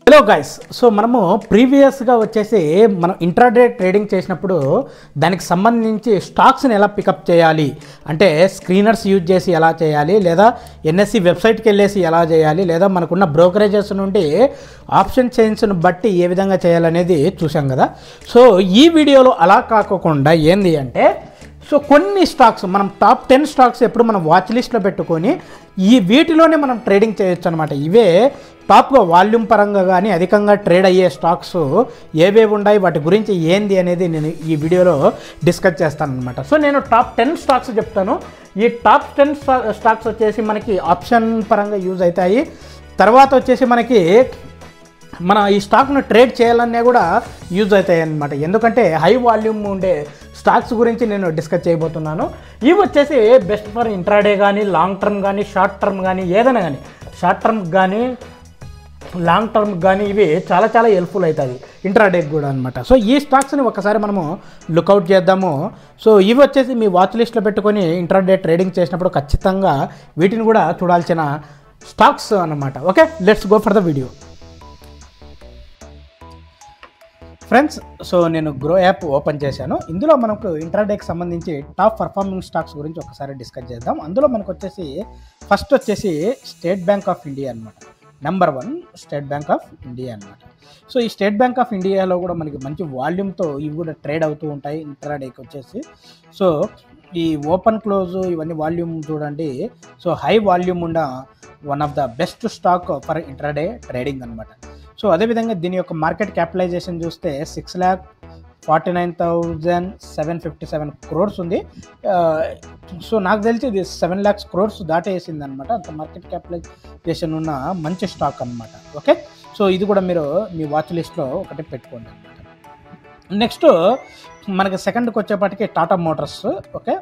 Hello guys, so మనము ప్రీవియస్గా వచ్చేసి మనం ఇంట్రాడే ట్రేడింగ్ చేసినప్పుడు దానికి సంబంధించి స్టాక్స్ని ఎలా పికప్ చేయాలి అంటే స్క్రీనర్స్ యూజ్ చేసి ఎలా చేయాలి, లేదా ఎన్ఎస్సి వెబ్సైట్కి వెళ్ళేసి ఎలా చేయాలి, లేదా మనకున్న బ్రోకరేజెస్ నుండి ఆప్షన్ చైన్స్ను బట్టి ఏ విధంగా చేయాలనేది చూసాం కదా. సో ఈ వీడియోలో అలా కాకుండా ఏంది అంటే సో కొన్ని స్టాక్స్ మనం టాప్ 10 స్టాక్స్ ఎప్పుడు మనం వాచ్ లిస్ట్లో పెట్టుకొని వీటిలోనే మనం ట్రేడింగ్ చేయొచ్చు అనమాట. ఇవే టాప్గా వాల్యూమ్ పరంగా కానీ అధికంగా ట్రేడ్ అయ్యే స్టాక్స్ ఏవేవి ఉన్నాయి, వాటి గురించి ఏంది అనేది నేను ఈ వీడియోలో డిస్కస్ చేస్తాను అనమాట. సో నేను టాప్ 10 స్టాక్స్ చెప్తాను. ఈ టాప్ 10 స్టాక్స్ వచ్చేసి మనకి ఆప్షన్ పరంగా యూజ్ అవుతాయి. తర్వాత వచ్చేసి మనకి మన ఈ స్టాక్ను ట్రేడ్ చేయాలన్నా కూడా యూజ్ అవుతాయి అన్నమాట. ఎందుకంటే హై వాల్యూమ్ ఉండే స్టాక్స్ గురించి నేను డిస్కస్ చేయబోతున్నాను. ఇవి వచ్చేసి బెస్ట్ ఫర్ ఇంట్రాడే కానీ, లాంగ్ టర్మ్ కానీ, షార్ట్ టర్మ్ కానీ, ఏదైనా కానీ, షార్ట్ టర్మ్ కానీ లాంగ్ టర్మ్ కానీ ఇవి చాలా చాలా హెల్ప్ఫుల్ అవుతుంది ఇంట్రాడేకి కూడా అనమాట. సో ఈ స్టాక్స్ని ఒకసారి మనము లుకౌట్ చేద్దాము. సో ఇవి వచ్చేసి మీ వాచ్ లిస్ట్లో పెట్టుకొని ఇంట్రాడే ట్రేడింగ్ చేసినప్పుడు ఖచ్చితంగా వీటిని కూడా చూడాల్సిన స్టాక్స్ అన్నమాట. Okay, let's go for the video friends. So నేను గ్రో యాప్ ఓపెన్ చేశాను. ఇందులో మనకు ఇంట్రాడేకి సంబంధించి టాప్ పర్ఫార్మింగ్ స్టాక్స్ గురించి ఒకసారి డిస్కస్ చేద్దాం. అందులో మనకు వచ్చేసి ఫస్ట్ వచ్చేసి స్టేట్ బ్యాంక్ ఆఫ్ ఇండియా అనమాట. Number 1 state bank of India అనమాట. సో ఈ స్టేట్ బ్యాంక్ ఆఫ్ ఇండియాలో కూడా మనకి మంచి వాల్యూమ్తో ఇవి కూడా ట్రేడ్ అవుతూ ఉంటాయి ఇంట్రాడేకి వచ్చేసి. సో ఈ ఓపెన్ క్లోజ్ ఇవన్నీ వాల్యూమ్ చూడండి. సో హై వాల్యూమ్ ఉన్న one of the best stock for intraday trading అనమాట. సో అదేవిధంగా దీని యొక్క మార్కెట్ క్యాపిటలైజేషన్ చూస్తే 6,49,757 crores ఉంది. సో నాకు తెలిసి ఇది 7 lakhs crores దాటేసింది అనమాట. అంత మార్కెట్ క్యాపిటలైజేషన్ ఉన్న మంచి స్టాక్ అనమాట. ఓకే, సో ఇది కూడా మీరు మీ వాచ్ లిస్ట్లో ఒకటి పెట్టుకోండి అనమాట. నెక్స్ట్ మనకి సెకండ్కి వచ్చేపాటికి టాటా మోటార్స్. ఓకే,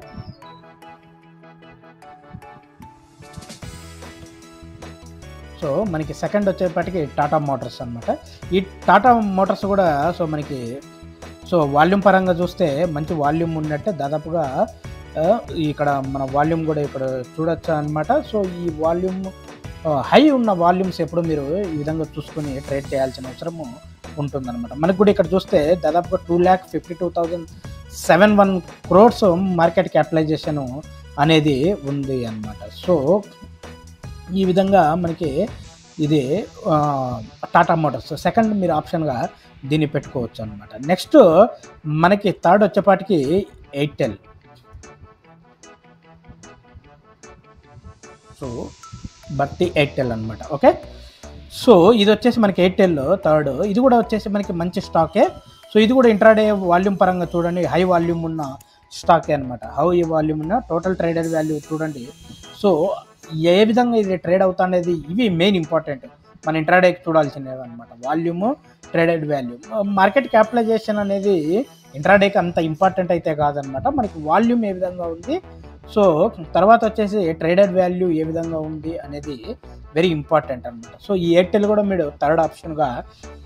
సో మనకి సెకండ్ వచ్చేప్పటికి టాటా మోటార్స్ అనమాట. ఈ టాటా మోటార్స్ కూడా సో మనకి సో వాల్యూమ్ పరంగా చూస్తే మంచి వాల్యూమ్ ఉన్నట్టే, దాదాపుగా ఇక్కడ మన వాల్యూమ్ కూడా ఇక్కడ చూడొచ్చు అనమాట. సో ఈ వాల్యూమ్ హై ఉన్న వాల్యూమ్స్ ఎప్పుడు మీరు ఈ విధంగా చూసుకొని ట్రేడ్ చేయాల్సిన అవసరము ఉంటుందన్నమాట. మనకు కూడా ఇక్కడ చూస్తే దాదాపుగా 2,52,071 crores మార్కెట్ క్యాపిటలైజేషన్ అనేది ఉంది అన్నమాట. సో ఈ విధంగా మనకి ఇది టాటా మోటార్స్ సెకండ్ మీరు ఆప్షన్గా దీన్ని పెట్టుకోవచ్చు అనమాట. నెక్స్ట్ మనకి థర్డ్ వచ్చేపాటికి ఎయిర్టెల్. సో బట్టి ఎయిర్టెల్ అనమాట. ఓకే, సో ఇది వచ్చేసి మనకి ఎయిర్టెల్ థర్డ్. ఇది కూడా వచ్చేసి మనకి మంచి స్టాకే. సో ఇది కూడా ఇంట్రాడే వాల్యూమ్ పరంగా చూడండి హై వాల్యూమ్ ఉన్న స్టాకే అనమాట. హై వాల్యూమ్ ఉన్న టోటల్ ట్రేడెడ్ వాల్యూ చూడండి. సో ఏ విధంగా ఇది ట్రేడ్ అవుతా అనేది ఇవి మెయిన్ ఇంపార్టెంట్ మన ఇంట్రాడేకి చూడాల్సినవి అనమాట. Volume, traded volume. Market capitalization అనేది ఇంట్రాడేకి అంత ఇంపార్టెంట్ అయితే కాదనమాట. మనకి వాల్యూమ్ ఏ విధంగా ఉంది, సో తర్వాత వచ్చేసి ట్రేడెడ్ వాల్యూ ఏ విధంగా ఉంది అనేది వెరీ ఇంపార్టెంట్ అనమాట. సో ఈ ఎయిర్టెల్ కూడా మీరు థర్డ్ ఆప్షన్గా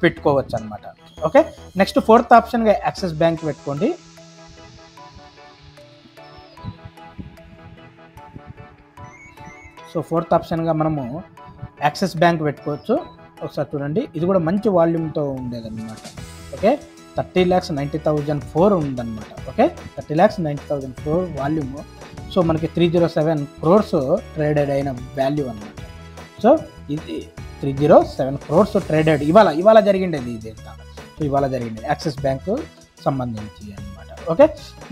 పెట్టుకోవచ్చు అనమాట. ఓకే, నెక్స్ట్ ఫోర్త్ ఆప్షన్గా యాక్సిస్ బ్యాంక్ పెట్టుకోండి. సో ఫోర్త్ ఆప్షన్గా మనము యాక్సిస్ బ్యాంక్ పెట్టుకోవచ్చు. ఒకసారి చూడండి, ఇది కూడా మంచి వాల్యూమ్తో ఉండేదన్నమాట. ఓకే, 30,90,004 ఉందన్నమాట. Okay, 30,90,004 volume. సో మనకి 307 crores ట్రేడెడ్ అయిన వాల్యూ అనమాట. సో ఇది 307 crores ట్రేడెడ్ ఇవాళ జరిగిండేది ఇది. సో ఇవాళ జరిగింది యాక్సిస్ బ్యాంకు సంబంధించి అనమాట. ఓకే,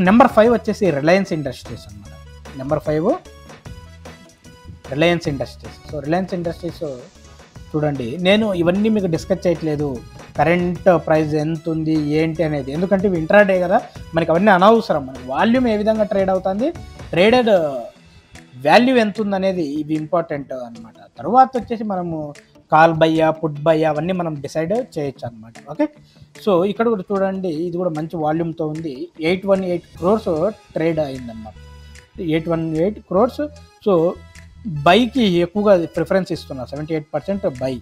నెంబర్ 5 వచ్చేసి రిలయన్స్ ఇండస్ట్రీస్ అనమాట. Number 5 Reliance industries. So Reliance industries చూడండి, నేను ఇవన్నీ మీకు డిస్కస్ చేయట్లేదు కరెంట్ ప్రైస్ ఎంత ఉంది ఏంటి అనేది, ఎందుకంటే ఇవి ఇంట్రాడే కదా, మనకి అవన్నీ అనవసరం. మనకి వాల్యూమ్ ఏ విధంగా ట్రేడ్ అవుతుంది, ట్రేడెడ్ వాల్యూ ఎంత ఉంది అనేది ఇవి ఇంపార్టెంట్ అనమాట. తర్వాత వచ్చేసి మనము కాల్ బయ్యా, పుట్ బయ్యా అవన్నీ మనం డిసైడ్ చేయొచ్చు అనమాట. ఓకే, సో ఇక్కడ కూడా చూడండి, ఇది కూడా మంచి వాల్యూమ్తో ఉంది. 818 crores ట్రేడ్ అయిందన్నమాట. 818 crores. సో బైకి ఎక్కువగా ప్రిఫరెన్స్ ఇస్తున్నా, 78% బై,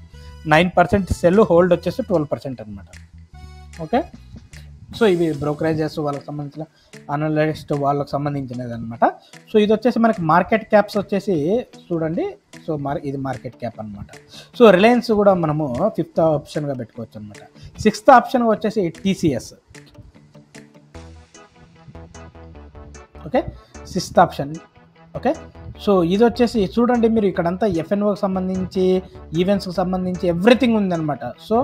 9% సెల్, హోల్డ్ వచ్చేసి 12% అనమాట. ఓకే, సో ఇవి బ్రోకరేజెస్ వాళ్ళకి సంబంధించిన అనలిస్ట్ వాళ్ళకి సంబంధించినది అనమాట. సో ఇది వచ్చేసి మనకి మార్కెట్ క్యాప్స్ వచ్చేసి చూడండి. సో ఇది మార్కెట్ క్యాప్ అనమాట. సో రిలయన్స్ కూడా మనము 5th ఆప్షన్గా పెట్టుకోవచ్చు అనమాట. 6th ఆప్షన్ వచ్చేసి TCS. Okay, 6th option. Okay, so ఇది వచ్చేసి చూడండి మీరు ఇక్కడంతా FNOకి సంబంధించి, ఈవెంట్స్కి సంబంధించి ఎవ్రీథింగ్ ఉందన్నమాట. సో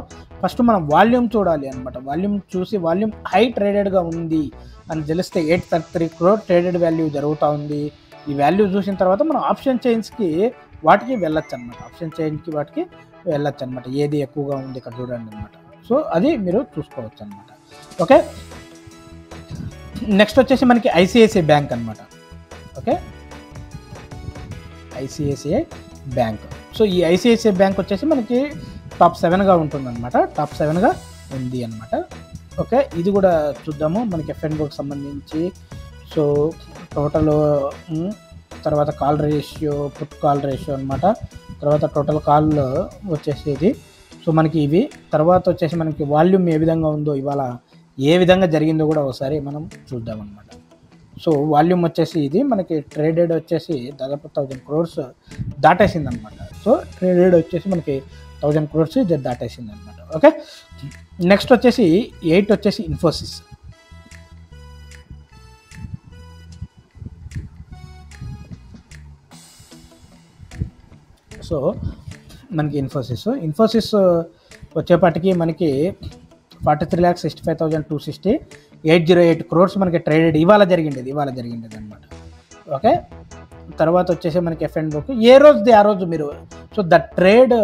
ఫస్ట్ మనం వాల్యూమ్ చూడాలి అనమాట. వాల్యూమ్ చూసి వాల్యూమ్ హై ట్రేడెడ్గా ఉంది అని తెలిస్తే 833 crore ట్రేడెడ్ వాల్యూ జరుగుతూ ఉంది. ఈ వాల్యూ చూసిన తర్వాత మనం ఆప్షన్ చైన్స్కి వాటికి వెళ్ళొచ్చు అనమాట. ఆప్షన్ చైన్కి వాటికి వెళ్ళొచ్చు అనమాట. ఏది ఎక్కువగా ఉంది ఇక్కడ చూడండి అనమాట. సో అది మీరు చూసుకోవచ్చు అనమాట. ఓకే, నెక్స్ట్ వచ్చేసి మనకి ICICI బ్యాంక్ అనమాట. Okay, ICICI bank. సో ఈ ICICI బ్యాంక్ వచ్చేసి మనకి టాప్ 7గా ఉంటుందన్నమాట. టాప్ 7గా ఉంది అనమాట. ఓకే, ఇది కూడా చూద్దాము మనకి FNOకి సంబంధించి. సో టోటల్, తర్వాత call ratio, put call ratio అనమాట. తర్వాత టోటల్ కాల్ వచ్చేసి ఇది. సో మనకి ఇవి తర్వాత వచ్చేసి మనకి వాల్యూమ్ ఏ విధంగా ఉందో, ఇవాళ ఏ విధంగా జరిగిందో కూడా ఒకసారి మనం చూద్దాం అనమాట. సో వాల్యూమ్ వచ్చేసి ఇది మనకి ట్రేడెడ్ వచ్చేసి దాదాపు 1000 crores దాటేసింది అనమాట. సో ట్రేడెడ్ వచ్చేసి మనకి 1000 crores దాటేసింది అనమాట. ఓకే, నెక్స్ట్ వచ్చేసి 8 వచ్చేసి ఇన్ఫోసిస్. సో మనకి ఇన్ఫోసిస్ వచ్చేపాటికి మనకి 43,65,260, 808 crores మనకి ట్రేడెడ్ ఇవాళ జరిగిండేది అనమాట. ఓకే, తర్వాత వచ్చేసి మనకి FNOకి ఏ రోజుది ఆ రోజు మీరు, సో ద ట్రేడ్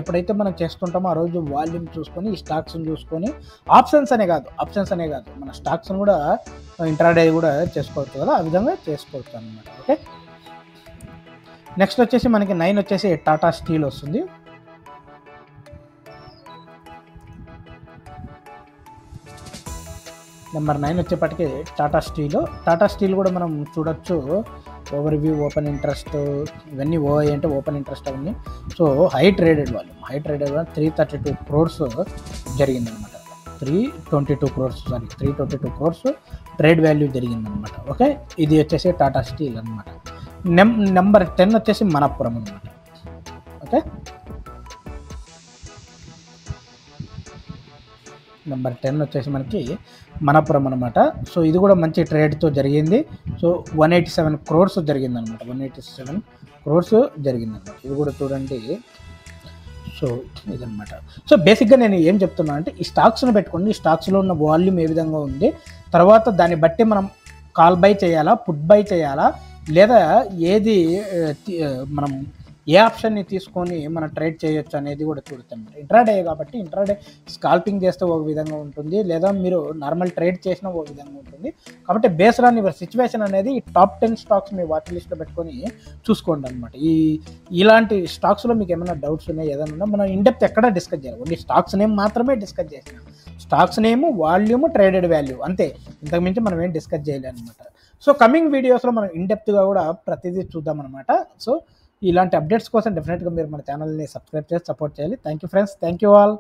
ఎప్పుడైతే మనం చేస్తుంటామో ఆ రోజు వాల్యూమ్ చూసుకొని, ఈ స్టాక్స్ని చూసుకొని, ఆప్షన్స్ అనే కాదు మన స్టాక్స్ని కూడా ఇంట్రాడే కూడా చేసుకోవచ్చు కదా, ఆ విధంగా చేసుకోవచ్చు అనమాట. ఓకే, నెక్స్ట్ వచ్చేసి మనకి 9 వచ్చేసి టాటా స్టీల్ వస్తుంది. నెంబర్ 9 వచ్చేప్పటికి టాటా స్టీల్ కూడా మనం చూడొచ్చు. ఓవర్ వ్యూ, ఓపెన్ ఇంట్రెస్ట్, ఇవన్నీ OI అంటే ఓపెన్ ఇంట్రెస్ట్ అవన్నీ. So high traded volume 332 crores జరిగిందనమాట. 322 crores ట్రేడ్ వాల్యూ జరిగిందనమాట. ఓకే, ఇది వచ్చేసి టాటా స్టీల్ అనమాట. నెంబర్ 10 వచ్చేసి మనప్పురం అనమాట. ఓకే, నెంబర్ 10 వచ్చేసి మనకి మనప్పురం అనమాట. సో ఇది కూడా మంచి ట్రేడ్తో జరిగింది. సో 187 crores జరిగిందనమాట. 187 crores జరిగిందనమాట. ఇది కూడా చూడండి. సో ఇదనమాట. సో బేసిక్గా నేను ఏం చెప్తున్నా అంటే, ఈ స్టాక్స్ని పెట్టుకోండి. ఈ స్టాక్స్లో ఉన్న వాల్యూమ్ ఏ విధంగా ఉంది, తర్వాత దాన్ని బట్టి మనం కాల్ బై చేయాలా, పుట్ బై చేయాలా, లేదా ఏది మనం ఏ ఆప్షన్ని తీసుకొని మనం ట్రేడ్ చేయొచ్చు అనేది కూడా చూడొచ్చు. ఇంట్రాడే కాబట్టి ఇంట్రాడే స్కాల్పింగ్ చేస్తే ఒక విధంగా ఉంటుంది, లేదా మీరు నార్మల్ ట్రేడ్ చేసినా ఒక విధంగా ఉంటుంది. కాబట్టి బేస్డ్ ఆన్ యువర్ సిచ్యువేషన్ అనేది ఈ టాప్ 10 స్టాక్స్ మీ వాచ్ లిస్ట్లో పెట్టుకొని చూసుకోండి అనమాట. ఇలాంటి స్టాక్స్లో మీకు ఏమైనా డౌట్స్ ఉన్నాయి, ఏదైనా మనం ఇన్డెప్త్ ఎక్కడ డిస్కస్ చేయాలి, ఓన్లీ స్టాక్స్ నేమ్ మాత్రమే డిస్కస్ చేసినాం. Stocks name, volume, traded value అంతే, ఇంతకుమించి మనం ఏం డిస్కస్ చేయలేదు అనమాట. సో కమింగ్ వీడియోస్లో మనం ఇన్డెప్త్గా కూడా ప్రతిదీ చూద్దాం అనమాట. సో ఇలాంటి అప్డేట్స్ కోసం డెఫినెట్గా మీరు మన ఛానల్ని సబ్స్క్రైబ్ చేసి సపోర్ట్ చేయాలి. Thank you friends, thank you all.